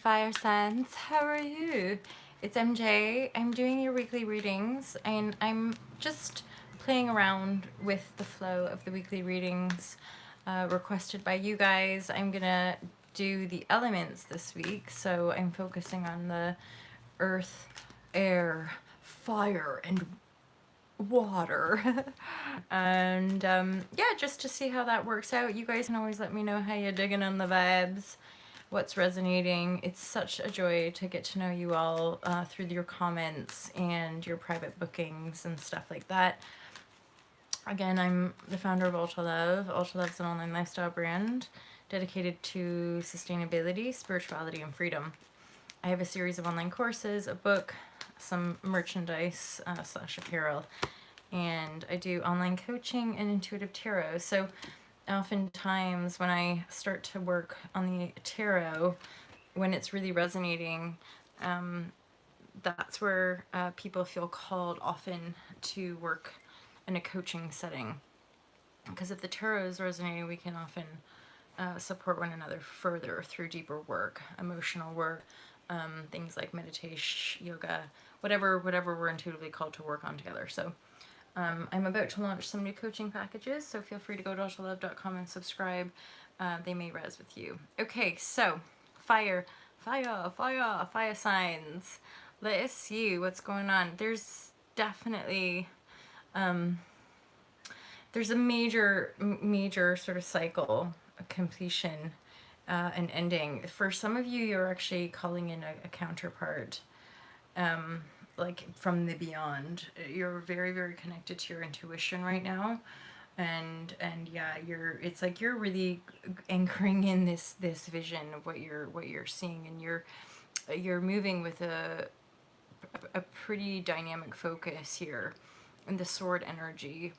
Fire Signs, how are you? It's MJ. I'm doing your weekly readings and I'm just playing around with the flow of the weekly readings requested by you guys. I'm gonna do the elements this week, so I'm focusing on the earth, air, fire, and water. And yeah, just to see how that works out. You guys can always let me know how you're digging on the vibes, what's resonating. It's such a joy to get to know you all through your comments and your private bookings and stuff like that. Again, I'm the founder of Ultra Love. Ultra Love is an online lifestyle brand dedicated to sustainability, spirituality, and freedom. I have a series of online courses, a book, some merchandise slash apparel, and I do online coaching and intuitive tarot. So oftentimes when I start to work on the tarot, when it's really resonating, that's where people feel called often to work in a coaching setting. Because if the tarot is resonating, we can often support one another further through deeper work, emotional work, things like meditation, yoga, whatever we're intuitively called to work on together. So I'm about to launch some new coaching packages, so feel free to go to ultralove.com and subscribe. They may res with you. Okay, so fire signs. Let's see what's going on. There's definitely there's a major sort of cycle, a completion, an ending. For some of you, you're actually calling in a counterpart, like from the beyond. You're very connected to your intuition right now, and yeah, it's like you're really anchoring in this vision of what you're seeing, and you're moving with a pretty dynamic focus here, and the sword energy,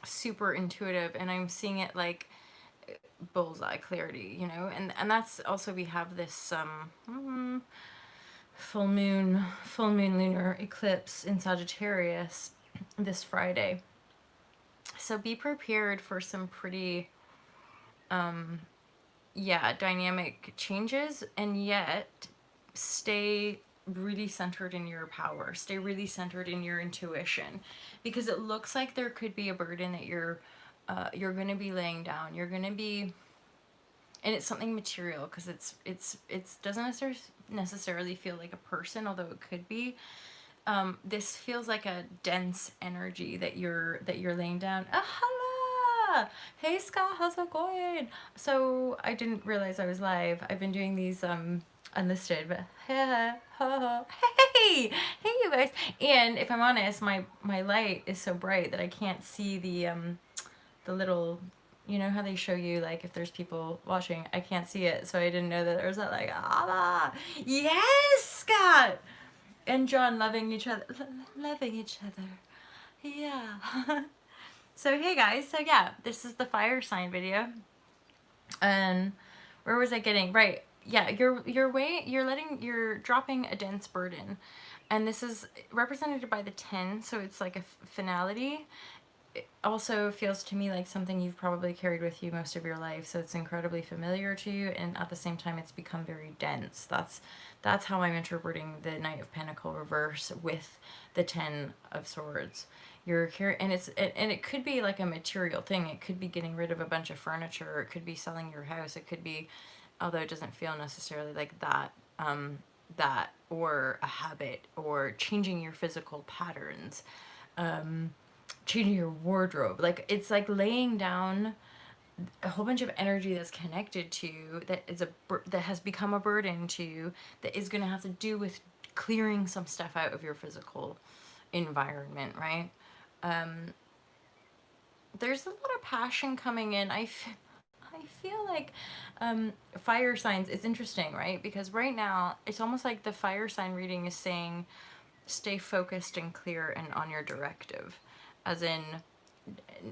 super intuitive, and I'm seeing it like bullseye clarity, and that's also, we have this full moon lunar eclipse in Sagittarius this Friday. So be prepared for some pretty dynamic changes, and yet stay really centered in your power, stay really centered in your intuition, because it looks like there could be a burden that you're going to be laying down. You're going to be, and it's something material, because it doesn't necessarily feel like a person, although it could be. This feels like a dense energy that you're laying down. Hello! Hey Scott, how's it going? So I didn't realize I was live. I've been doing these unlisted, but hey, you guys. And if I'm honest, my light is so bright that I can't see the little, you know how they show you, like, if there's people watching, I can't see it, so I didn't know that there was that, like, yes, Scott and John loving each other, yeah. So hey guys, so yeah, this is the fire sign video, and where was I getting, right, yeah, you're dropping a dense burden, and this is represented by the 10, so it's like a finality. It also feels to me like something you've probably carried with you most of your life, so it's incredibly familiar to you, and at the same time it's become very dense. That's how I'm interpreting the Knight of Pentacles reverse with the 10 of Swords. You're carrying, and it could be like a material thing. It could be getting rid of a bunch of furniture, or it could be selling your house, it could be, although it doesn't feel necessarily like that, or a habit, or changing your physical patterns, changing your wardrobe. Like, it's like laying down a whole bunch of energy that's connected to you, that has become a burden to you, that is going to have to do with clearing some stuff out of your physical environment, right? There's a lot of passion coming in. I feel like fire signs, it's interesting, right? Because right now it's almost like the fire sign reading is saying stay focused and clear and on your directive, as in,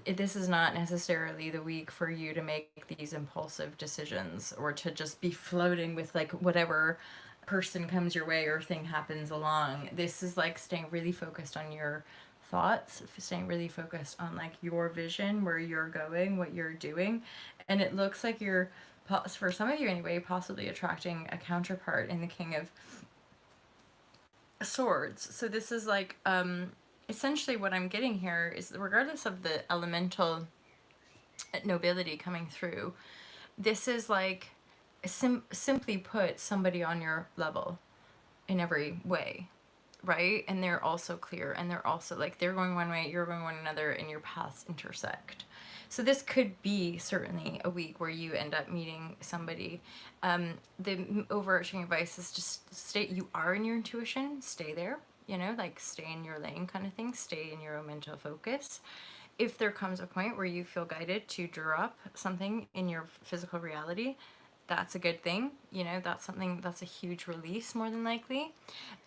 this is not necessarily the week for you to make these impulsive decisions, or to just be floating with like whatever person comes your way or thing happens along. This is like staying really focused on your thoughts, staying really focused on like your vision, where you're going, what you're doing. And it looks like you're for some of you anyway, possibly attracting a counterpart in the King of Swords. So this is like, essentially what I'm getting here is, regardless of the elemental nobility coming through, this is like, simply put, somebody on your level in every way, right? And they're also clear, and they're also like, they're going one way, you're going one another, and your paths intersect. So this could be certainly a week where you end up meeting somebody. The overarching advice is just stay, you are in your intuition, stay there, you know, like stay in your lane kind of thing, stay in your own mental focus. If there comes a point where you feel guided to drop something in your physical reality, that's a good thing. You know, that's something, that's a huge release more than likely.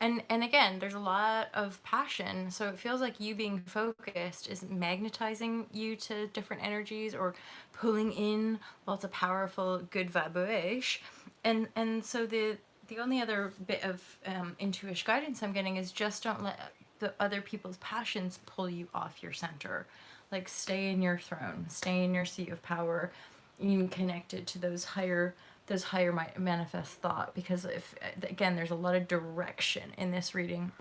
And again, there's a lot of passion, so it feels like you being focused is magnetizing you to different energies, or pulling in lots of powerful good vibrashe. And so the only other bit of intuition guidance I'm getting is, just don't let the other people's passions pull you off your center. Like, stay in your throne, stay in your seat of power, you connected to those higher manifest thought. Because if, again, there's a lot of direction in this reading.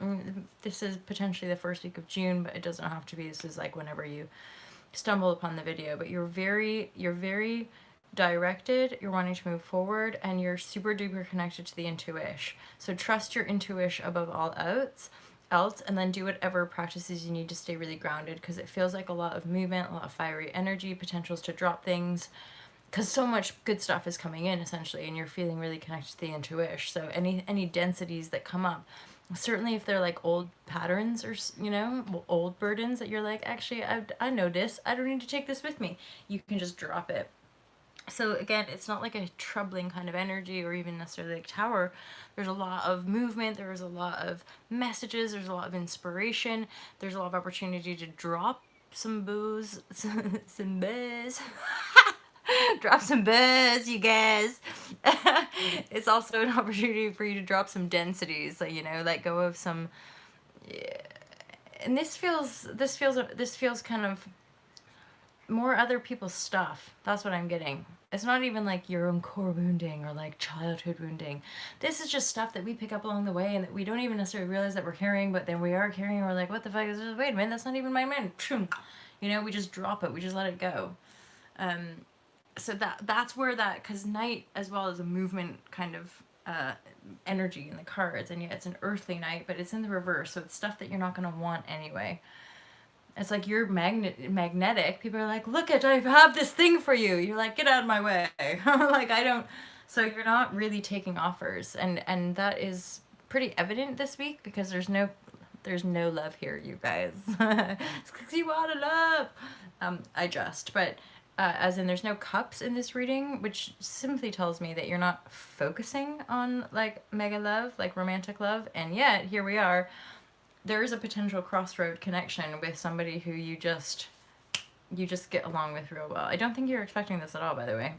This is potentially the first week of June, but it doesn't have to be. This is like whenever you stumble upon the video. But you're very directed, you're wanting to move forward, and you're super duper connected to the intuition. So trust your intuition above all else, and then do whatever practices you need to stay really grounded, because it feels like a lot of movement, a lot of fiery energy, potentials to drop things, because so much good stuff is coming in essentially, and you're feeling really connected to the intuition. So any densities that come up, certainly if they're like old patterns, or you know, old burdens that you're like, actually I know this, I don't need to take this with me, you can just drop it. So again, it's not like a troubling kind of energy, or even necessarily like tower. There's a lot of movement, there's a lot of messages, there's a lot of inspiration, there's a lot of opportunity to drop some booze, some booze. Drop some buzz, you guys. It's also an opportunity for you to drop some densities, like, you know, let go of some. And this feels kind of more other people's stuff. That's what I'm getting. It's not even like your own core wounding or like childhood wounding. This is just stuff that we pick up along the way, and that we don't even necessarily realize that we're carrying, but then we are carrying, and we're like, what the fuck is this? Wait a minute, that's not even my mind. You know, we just drop it. We just let it go. So that's where that, because night as well as a movement kind of energy in the cards, and yet it's an earthly night, but it's in the reverse, so it's stuff that you're not going to want anyway. It's like you're magnetic. People are like, look at, I have this thing for you. You're like, get out of my way. Like, I don't. So you're not really taking offers, and that is pretty evident this week, because there's no love here, you guys. It's because you want to love. But as in, there's no cups in this reading, which simply tells me that you're not focusing on like mega love, like romantic love, and yet here we are. There is a potential crossroad connection with somebody who you just get along with real well. I don't think you're expecting this at all, by the way.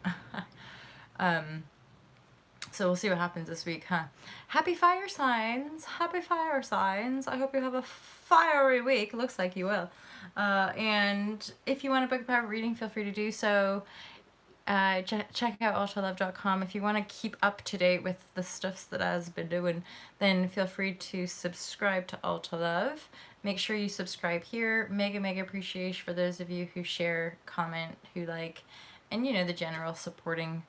So we'll see what happens this week, huh? Happy fire signs. Happy fire signs. I hope you have a fiery week. Looks like you will. And if you want to book a private reading, feel free to do so. Check out ultralove.com. If you want to keep up to date with the stuffs that I've been doing, then feel free to subscribe to Ultralove. Make sure you subscribe here. Mega appreciation for those of you who share, comment, who like, and you know, the general supporting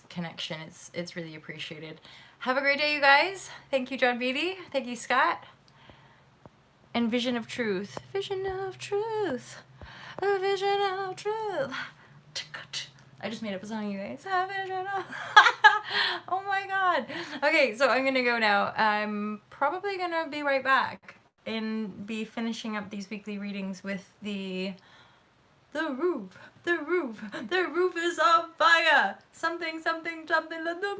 connection. It's really appreciated. Have a great day, you guys. Thank you, John Beatty. Thank you, Scott. And vision of truth. Vision of truth. A vision of truth. I just made up a song, you guys. A vision of... Oh my god. Okay, so I'm gonna go now. I'm probably gonna be right back and be finishing up these weekly readings with the roof. The roof is on fire. Something, let the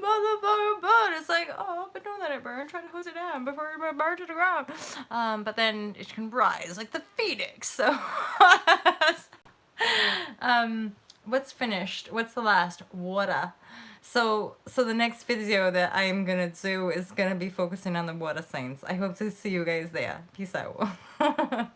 motherfucker burn. It's like, oh, but don't let it burn. Try to hose it down before it burns to the ground. But then it can rise like the phoenix. So, what's finished? What's the last? Water. So the next video that I'm gonna do is gonna be focusing on the water signs. I hope to see you guys there. Peace out.